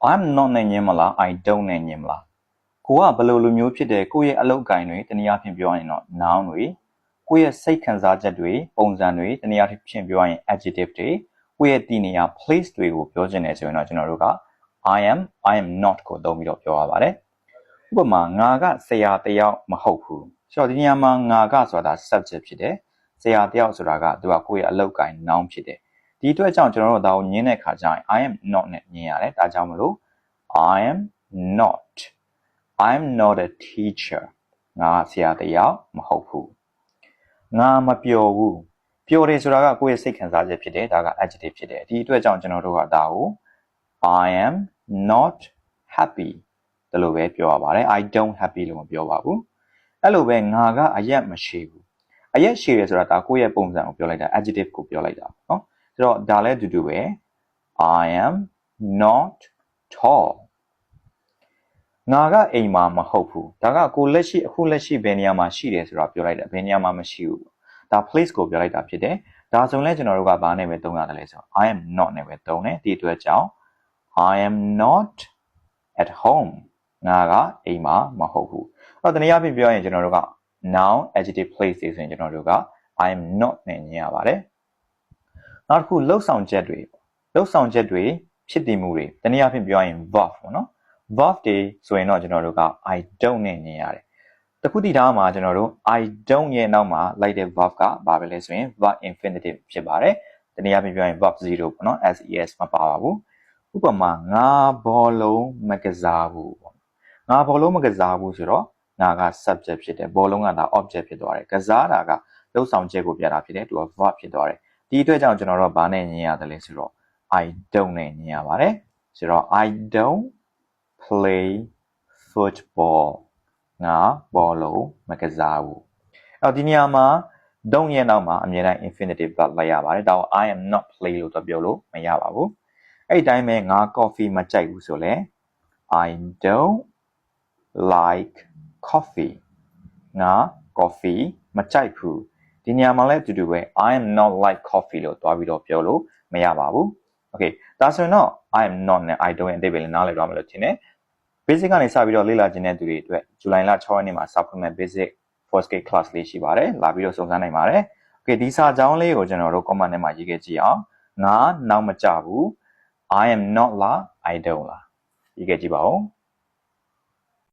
I'm not နဲ့ညင်းမလား I don't နဲ့ညင်းမလားကိုကဘယ်လိုလူမျိုးဖြစ်တယ်ကိုယ့်ရဲ့အလုပ်ကိုင်တွေတနည်းအားဖြင့်ပြောရင်တော့ noun တွေကိုယ့်ရဲ့စိတ်ခံစားချက်တွေပုံစံတွေတနည်းအားဖြင့်ပြောရင် adjective တွေကိုယ့်ရဲ့တည်နေရာ place တွေကိုပြောချင်တယ်ဆိုရင်တော့ကျွန်တော်တို့က I am not ကိုသုံးပြီးတော့ပြောရပါတယ်ဥပမာငါကဆရာတယောက်မဟုတ်ဘူးဆိုတော့ဒီနေရာမှာငါကဆိုတာ subject ဖြစ်တယ်ဆရာတယောက်ဆိုတာကသူကကိုယ့်ရဲ့အလုပ်ကိုင် noun ဖြစ်တယ်ဒီအတွက်ကြောင့်ကျွန်တော်တို့ဒါကိုညင်းတဲ့အခါကျရင် I am not နဲ့ညင်းရတယ်ဒါကြောင့်မလို့ I am not a teacher ငါဆရာတယောက်မဟုတ်ဘူးငါမပျော်ဘူးပျော်တယ်ဆိုတာကကိုယ့်ရဲ့စိတ်ခံစားချက်ဖြစ်တယ်ဒါက adjective ဖြစ်တယ်ဒီအတွက်ကြောင့်ကျွန်တော်တို့ကဒါကို I am not happy ဒါလိုပဲပြောရပါတယ် I don't happy လို့မပြောပါဘူးအဲ့လိုပဲငါကအရက်မရှိဘူးအရက်ရှိတယ်ဆိုတာဒါကိုယ့်ရဲ့ပုံစံကိုပြောလိုက်တာ adjective ကိုပြောလိုက်တာเนาะဆိုတော့ဒါလည်းအတူတူပဲ I am not tall ငါကအိမ်မှာမဟုတ်ဘူးဒါကကိုလက်ရှိအခုလက်ရှိဘယ်နေရာမှာရှိတယ်ဆိုတာပြောလိုက်တာဘယ်နေရာမှာမရှိဘူးဒါ place ကိုပြောလိုက်တာဖြစ်တယ်ဒါဆိုရင်လည်းကျွန်တော်တို့ကဘာနဲ့ပဲသုံးရတယ်လဲဆိုတော့ I am not နဲ့ပဲသုံးတယ်ဒီအတွက်ကြောင့် I am not at home ငါကအိမ်မှာမဟုတ်ဘူးအဲ့တော့တနည်းအားဖြင့်ပြောရင်ကျွန်တော်တို့က noun adjective place တွေဆိုရင်ကျွန်တော်တို့က I am not နဲ့ညင်ရပါတယ်နောက်တစ်ခုလှုပ်ဆောင်ချက်တွေဖြစ်တည်မှုတွေတနည်းအားဖြင့်ပြောရင် verb ပေါ့နော် verb တွေဆိုရင်တော့ကျွန်တော်တို့က I don't နဲ့ညင်ရတယ်တခုတည်ထားမှာကျွန်တော်တို့ I don't ရဲ့နောက်မှာလိုက်တဲ့ verb ကဘာပဲလဲဆိုရင် verb infinitive ဖြစ်ပါတယ်တနည်းအားဖြင့်ပြောရင် verb 0ပေါ့နော် ses မပါပါဘူးဥပမာငါဘောလုံးမကစားဘူးပေါ့ငါဘောလုံးမကစားဘူးဆိုတော့ငါက subject ဖြစ်တယ်ဘောလုံးကဒါ object ဖြစ်သွားတယ်ကစားတာကလှုပ်ဆောင်ချက်ကိုပြတာဖြစ်တယ်သူက verb ဖြစ်သွားတယ်ဒီအတွက်ကြောင့်ကျွန်တော်တို့ကဘာနဲ့ညင်ရတယ်လဲဆိုတော့ I don't နဲ့ညင်ရပါတယ်ဆိုတော့ I don't play football ငါဘောလုံးမကစားဘူးအဲ့တော့ဒီနေရာမှာ don't ရဲ့နောက်မှာအမြဲတမ်း infinitive verb လိုက်ရပါတယ်ဒါကို I am not play လို့တော့ပြောလို့မရပါဘူးအဲ့ဒီတိုင်းပဲငါ coffee မကြိုက်ဘူးဆိုလဲ I don't like coffee ငါ coffee မကြိုက်ဘူးဒီနေရာမှာလည်းအတူတူပဲ I am not like coffee လို့တွားပြီးတော့ပြောလို့မရပါဘူး okay ဒါဆိုရင်တော့ I am not နဲ့ I don't ရဲ့အဓိပ္ပာယ်လည်းနားလည်သွားမယ်လို့ထင်တယ် basic ကနေစပြီးတော့လေ့လာခြင်းတဲ့သူတွေအတွက်ဇူလိုင်လ6ရက်နေ့မှာစဖွင့်မဲ့ basic first grade class လေးရှိပါတယ်လာပြီးတော့စုံစမ်းနိုင်ပါတယ် okay ဒီစာကြောင်းလေးကိုကျွန်တော်တို့ comment ထဲမှာရေးခဲ့ကြည့်အောင်ငါနောက်မကြဘူး I am not လား I don't လားရေးခဲ့ကြည့်ပါဦး